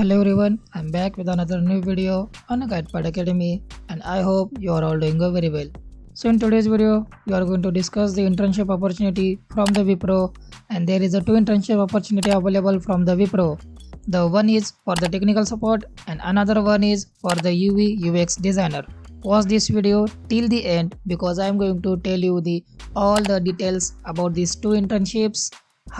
Hello everyone, I'm back with another new video on 𝗟𝗏𝗏𝗃 Academy and I hope you are all doing very well. So in today's video, we are going to discuss the internship opportunity from the Wipro, and there is a two internship opportunity available from the Wipro. The one is for the technical support and another one is for the UI UX designer. Watch this video till the end because I am going to tell you all the details about these two internships,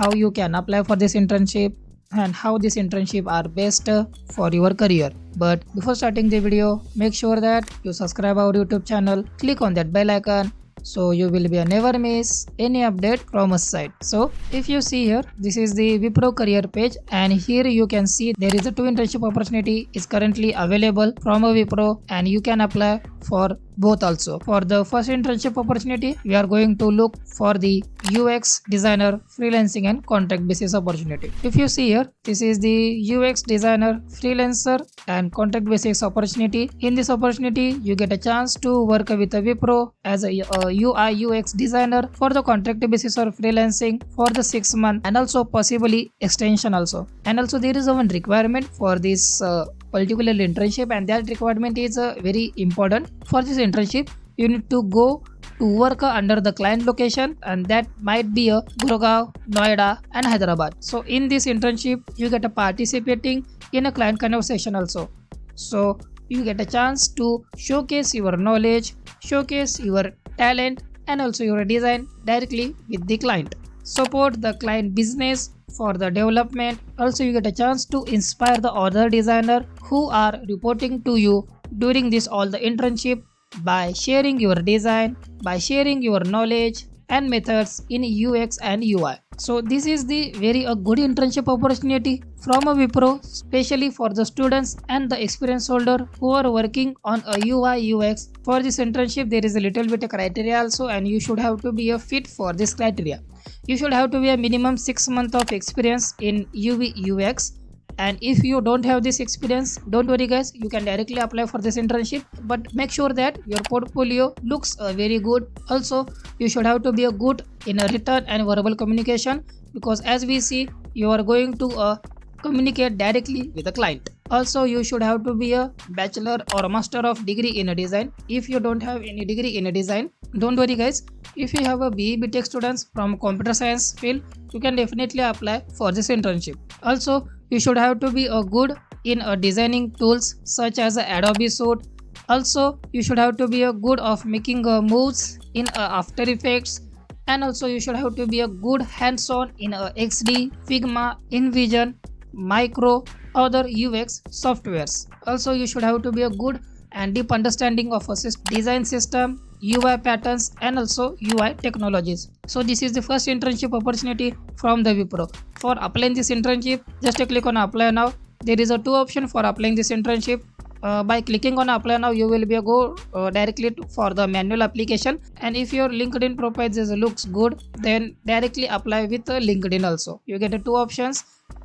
how you can apply for this internship and how this internship are best for your career. But before starting the video, make sure that you subscribe our YouTube channel, click on that bell icon so you will be never miss any update from us side. So if you see here, this is the Wipro career page and here you can see there is a two internship opportunity is currently available from a Wipro and you can apply for both also. For the first internship opportunity, we are going to look for the UX designer freelancing and contract basis opportunity. If you see here, this is the UX designer freelancer and contract basis opportunity. In this opportunity, you get a chance to work with a Wipro as a UI UX designer for the contract basis or freelancing for the 6 months and also possibly extension also. And also there is one requirement for this particular internship, and that requirement is very important. For this internship, you need to go to work under the client location, and that might be Gurgaon, Noida and Hyderabad. So in this internship, you get a participating in a client conversation also. So you get a chance to showcase your knowledge, showcase your talent and also your design directly with the client. Support the client business for the development. Also you get a chance to inspire the other designer who are reporting to you during this all the internship by sharing your design, by sharing your knowledge and methods in UX and UI. So this is the very good internship opportunity from a Wipro, especially for the students and the experience holder who are working on a UI UX. For this internship, there is a little bit of criteria also, and you should have to be a fit for this criteria. You should have to be a minimum 6 months of experience in UI UX. And if you don't have this experience, don't worry guys, you can directly apply for this internship, but make sure that your portfolio looks very good. Also you should have to be a good in a written and verbal communication, because as we see, you are going to communicate directly with the client. Also you should have to be a bachelor or a master of degree in a design. If you don't have any degree in a design, don't worry guys, if you have a BE BTech students from computer science field, you can definitely apply for this internship. Also you should have to be a good in designing tools such as Adobe Suite. Also you should have to be a good of making moves in After Effects, and also you should have to be a good hands-on in XD, Figma, InVision, Micro, other UX softwares. Also you should have to be a good and deep understanding of a design system, UI patterns and also UI technologies. So this is the first internship opportunity from the Wipro. For applying this internship, just click on apply now. There is a two option for applying this internship. By clicking on apply now, you will be go directly for the manual application, and if your LinkedIn profile looks good, then directly apply with LinkedIn also. You get two options,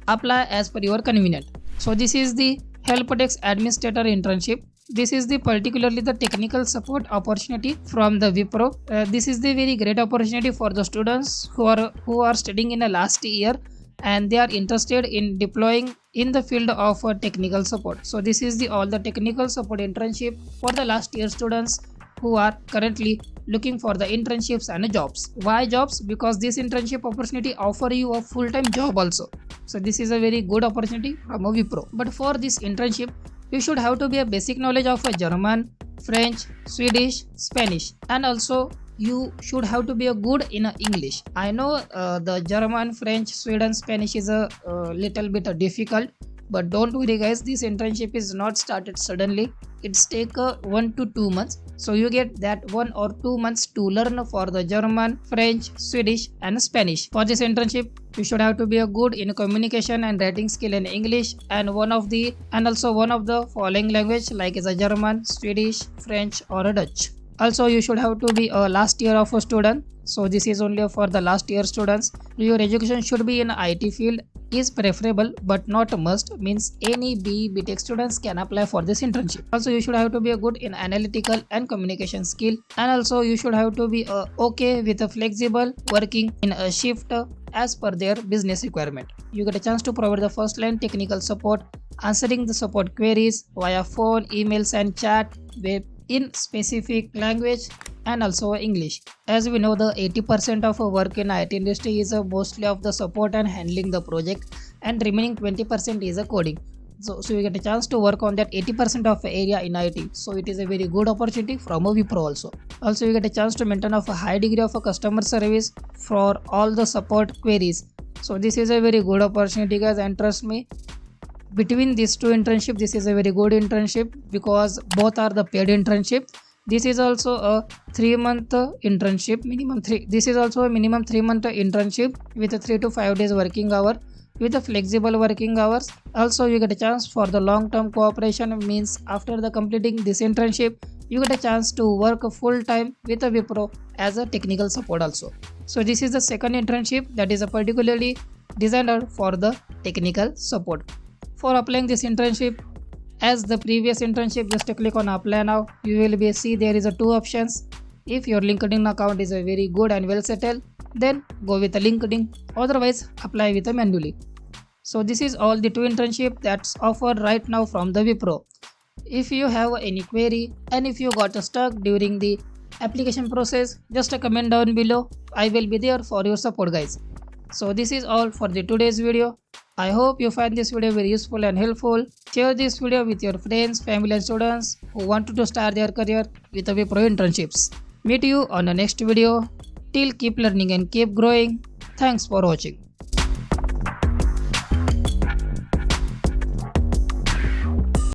apply as per your convenient. So this is the help desk administrator internship. This is the particularly the technical support opportunity from the Wipro. This is the very great opportunity for the students who are studying in the last year and they are interested in deploying in the field of technical support. So this is the all the technical support internship for the last year students who are currently looking for the internships and jobs. Why jobs? Because this internship opportunity offer you a full-time job also. So this is a very good opportunity from a Wipro. But for this internship, you should have to be a basic knowledge of German, French, Swedish, Spanish, and also you should have to be a good in English. I know the German, French, Sweden, Spanish is a little bit difficult, but don't worry guys, this internship is not started suddenly. It's take 1 to 2 months. So you get that 1 or 2 months to learn for the German, French, Swedish and Spanish. For this internship, you should have to be a good in communication and writing skill in English, and also one of the following language like is a German, Swedish, French or a Dutch. Also you should have to be a last year of a student. So this is only for the last year students. Your education should be in IT field is preferable but not a must, means any BE BTech students can apply for this internship. Also you should have to be a good in analytical and communication skill, and also you should have to be okay with a flexible working in a shift as per their business requirement. You get a chance to provide the first line technical support answering the support queries via phone, emails and chat, web in specific language and also English. As we know, the 80% of our work in IT industry is mostly of the support and handling the project, and remaining 20% is a coding. So you get a chance to work on that 80% of area in IT. So it is a very good opportunity from a Wipro also. Also you get a chance to maintain of a high degree of a customer service for all the support queries. So this is a very good opportunity guys, and trust me, between these two internship, this is a very good internship because both are the paid internship. This is also a 3-month internship, minimum 3. This is also a minimum 3-month internship with a 3 to 5 days working hour with a flexible working hours. Also you get a chance for the long-term cooperation, means after the completing this internship you get a chance to work full time with a Wipro as a technical support also. So this is the second internship that is a particularly designed for the technical support. For applying this internship, as the previous internship, just click on apply now. You will be see there is a 2 options. If your LinkedIn account is a very good and well settled, then go with a LinkedIn, otherwise apply with a manually. So this is all the 2 internship that's offered right now from the Wipro. If you have any query and if you got stuck during the application process, just a comment down below. I will be there for your support guys. So this is all for the today's video. I hope you find this video very useful and helpful. Share this video with your friends, family and students who want to start their career with the Wipro internships. Meet you on the next video. Till keep learning and keep growing. Thanks for watching.